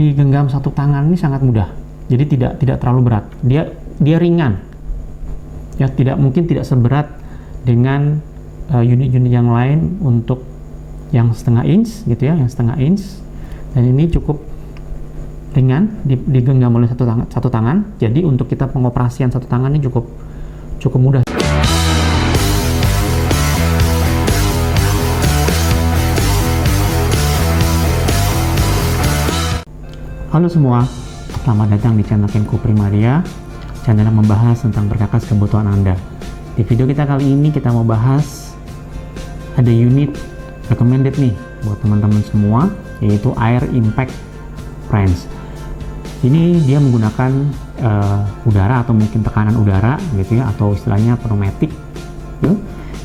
digenggam satu tangan ini sangat mudah. Jadi tidak terlalu berat. Dia ringan. Ya, mungkin tidak seberat dengan unit-unit yang lain untuk yang setengah inch gitu ya, yang setengah inch. Dan ini cukup ringan, digenggam oleh satu tangan. Jadi untuk kita pengoperasian satu tangan ini cukup mudah. Halo semua, selamat datang di channel Kenko Primaria, channel yang membahas tentang perkakas kebutuhan Anda. Di video kita kali ini kita mau bahas ada unit recommended nih buat teman-teman semua, yaitu Air Impact Wrench. Ini dia menggunakan udara atau mungkin tekanan udara gitu ya, atau istilahnya pneumatik.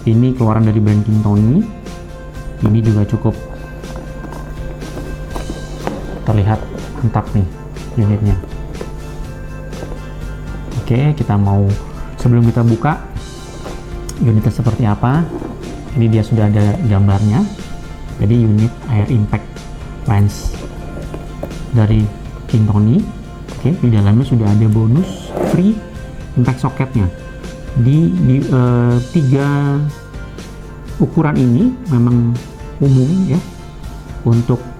Ini keluaran dari brand Kingtoni. Ini juga cukup terlihat mantap nih unitnya. Oke, sebelum kita buka unitnya seperti apa, ini dia sudah ada gambarnya. Jadi unit Air Impact Wrench dari Kingtoni. Oke, di dalamnya sudah ada bonus free impact socketnya. Di tiga ukuran ini memang umum ya untuk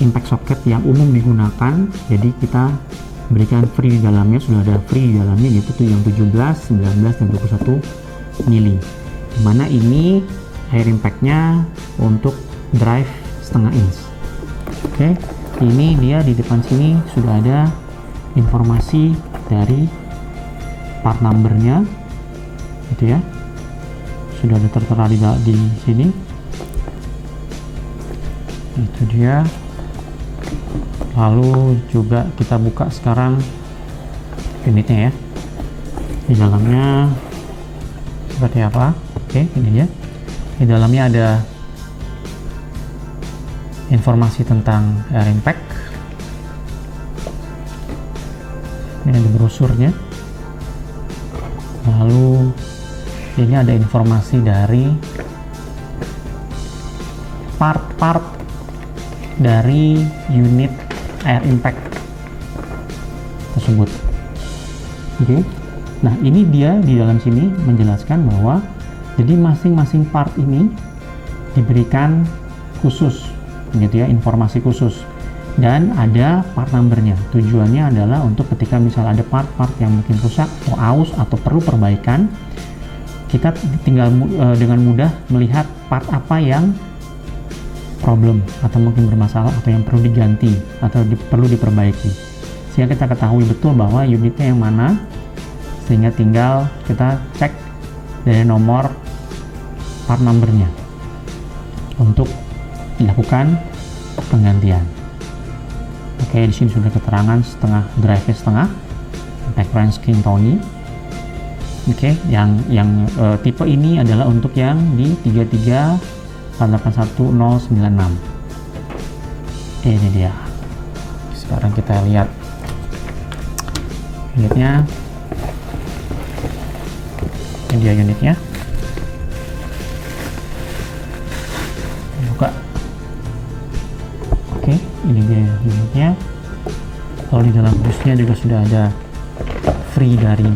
impact socket yang umum digunakan. Jadi kita berikan free di dalamnya, sudah ada free di dalamnya, yaitu yang 17, 19, dan 21 mili. Dimana ini air impactnya untuk drive setengah inch. Oke, ini dia di depan sini sudah ada informasi dari part numbernya gitu ya, sudah ada tertera di sini. Itu dia. Lalu juga kita buka sekarang unitnya ya, di dalamnya seperti apa. Oke, ini dia. Di dalamnya ada informasi tentang air impact. Ini ada brosurnya. Lalu ini ada informasi dari part-part dari unit air impact tersebut. Oke. Nah, ini dia di dalam sini menjelaskan bahwa jadi masing-masing part ini diberikan khusus gitu ya, informasi khusus, dan ada part numbernya. Tujuannya adalah untuk ketika misal ada part-part yang mungkin rusak atau aus atau perlu perbaikan, kita tinggal dengan mudah melihat part apa yang problem atau mungkin bermasalah atau yang perlu diganti atau perlu diperbaiki, sehingga kita ketahui betul bahwa unitnya yang mana, sehingga tinggal kita cek dari nomor part numbernya untuk dilakukan penggantian. Oke, di sini sudah keterangan drive-nya setengah impact wrench Kingtoni. Oke, yang tipe ini adalah untuk yang di 3381096. Ini dia. Sekarang kita lihat unitnya. Ini dia unitnya. Buka. Oke, ini dia unitnya. Kalau di dalam busnya juga sudah ada free dari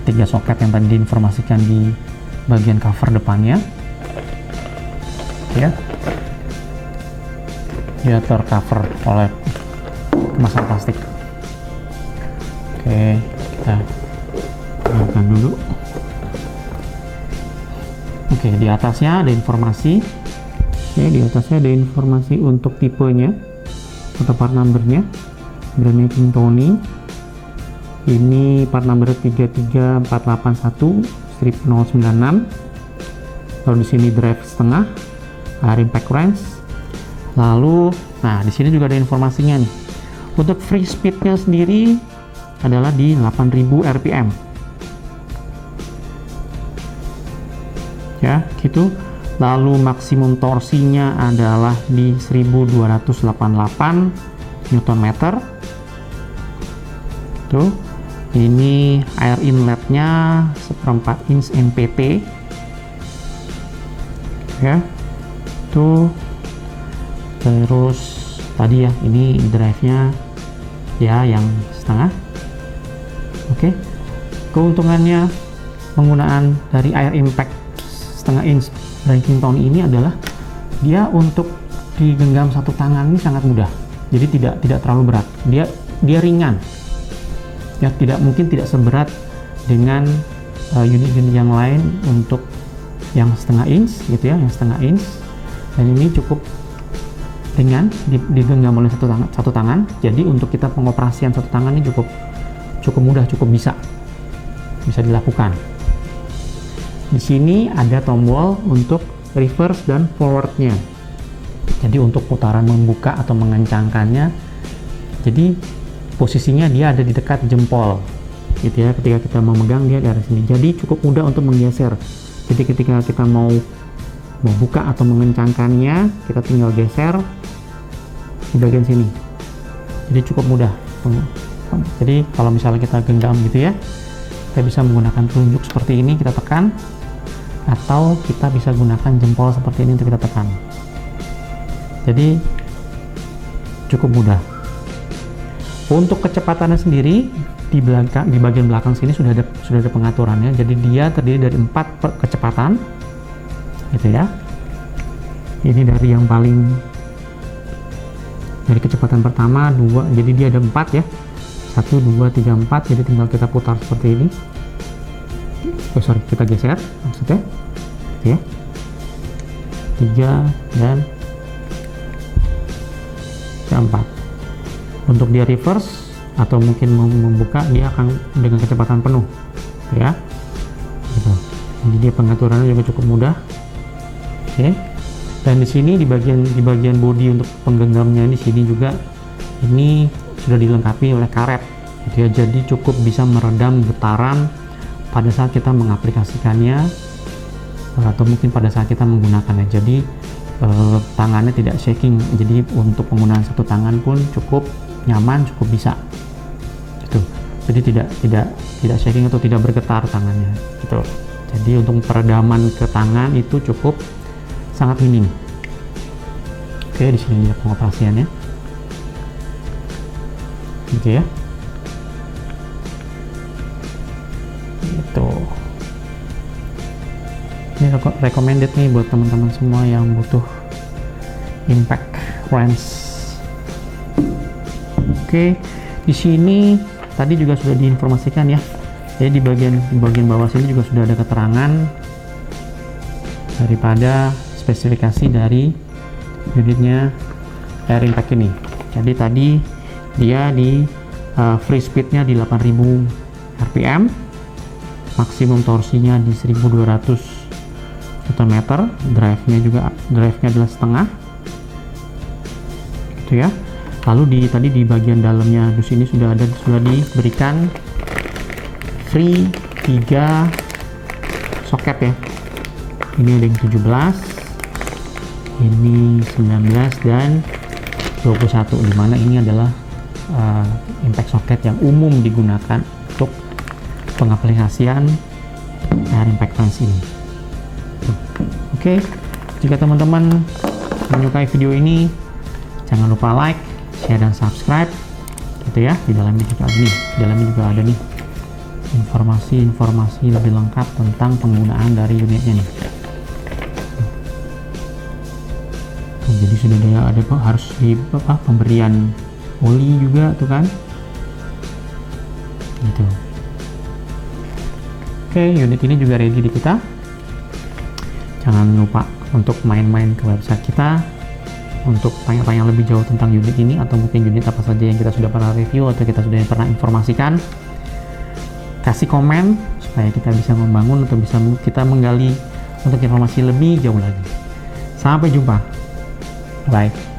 3 soket yang tadi diinformasikan di bagian cover depannya. Ya, dia tercover oleh kemasan plastik. Oke, kita angkat dulu. Oke, di atasnya ada informasi. Oke, di atasnya ada informasi untuk tipenya atau part numbernya, brandnya Kingtoni. Ini part number 33481-096. Lalu di sini drive setengah air impact wrench. Lalu, nah di sini juga ada informasinya nih. Untuk free speednya sendiri adalah di 8000 rpm. Ya, gitu. Lalu maksimum torsinya adalah di 1288 Nm. Tuh, ini air inletnya 1/4 inch NPT. Ya. Terus tadi ya, ini drive-nya ya yang setengah. Oke. Keuntungannya penggunaan dari air impact setengah inch breaking tone ini adalah dia untuk digenggam satu tangan ini sangat mudah. Jadi tidak terlalu berat. Dia ringan. Ya, mungkin tidak seberat dengan unit-unit yang lain untuk yang setengah inch gitu ya, yang setengah inch. Dan ini cukup ringan, digenggam oleh satu tangan. Jadi untuk kita pengoperasian satu tangan ini cukup mudah, cukup bisa dilakukan. Di sini ada tombol untuk reverse dan forwardnya. Jadi untuk putaran membuka atau mengencangkannya, jadi posisinya dia ada di dekat jempol gitu ya. Ketika kita mau megang dia dari sini, jadi cukup mudah untuk menggeser. Jadi ketika kita mau buka atau mengencangkannya, kita tinggal geser di bagian sini. Jadi cukup mudah. Jadi kalau misalnya kita genggam gitu ya, kita bisa menggunakan telunjuk seperti ini, kita tekan, atau kita bisa gunakan jempol seperti ini untuk kita tekan. Jadi cukup mudah. Untuk kecepatannya sendiri di bagian belakang sini sudah ada pengaturannya. Jadi dia terdiri dari 4 kecepatan gitu ya. Ini dari yang paling, dari kecepatan pertama 2, jadi dia ada 4 ya, 1 2 3 4. Jadi tinggal kita putar seperti ini. Kita geser maksudnya ya, 3 dan 4. Untuk dia reverse atau mungkin membuka, dia akan dengan kecepatan penuh ya gitu. Jadi dia pengaturannya juga cukup mudah. Oke. Dan di sini di bagian bodi untuk penggenggamnya di sini juga ini sudah dilengkapi oleh karet gitu ya. Jadi cukup bisa meredam getaran pada saat kita mengaplikasikannya atau mungkin pada saat kita menggunakannya. Jadi tangannya tidak shaking. Jadi untuk penggunaan satu tangan pun cukup nyaman, cukup bisa gitu. Jadi tidak shaking atau tidak bergetar tangannya gitu. Jadi untuk peredaman ke tangan itu cukup sangat minim. Oke, di sini ada pengoperasiannya gitu ya. Gitu. Ini recommended nih buat teman-teman semua yang butuh impact wrench. Oke, di sini tadi juga sudah diinformasikan ya. Jadi di bagian bawah sini juga sudah ada keterangan daripada spesifikasi dari unitnya air impact ini. Jadi tadi dia di free speednya di 8000 rpm, maksimum torsinya di 1200 Nm, drive-nya adalah setengah gitu ya. Lalu tadi di bagian dalamnya di sini sudah diberikan free 3 soket ya. Ini ada yang 17, ini 19 dan 21, dimana ini adalah impact socket yang umum digunakan untuk pengaplikasian air impact wrench ini. Oke, jika teman-teman menyukai video ini, jangan lupa like, share, dan subscribe gitu ya. Di dalamnya juga ada nih informasi lebih lengkap tentang penggunaan dari unitnya nih. Jadi sudah ada harus di pemberian oli juga tuh kan gitu. Oke, unit ini juga ready di kita. Jangan lupa untuk main-main ke website kita untuk tanya-tanya lebih jauh tentang unit ini, atau mungkin unit apa saja yang kita sudah pernah review atau kita sudah pernah informasikan. Kasih komen supaya kita bisa membangun atau bisa kita menggali untuk informasi lebih jauh lagi. Sampai jumpa. Bye.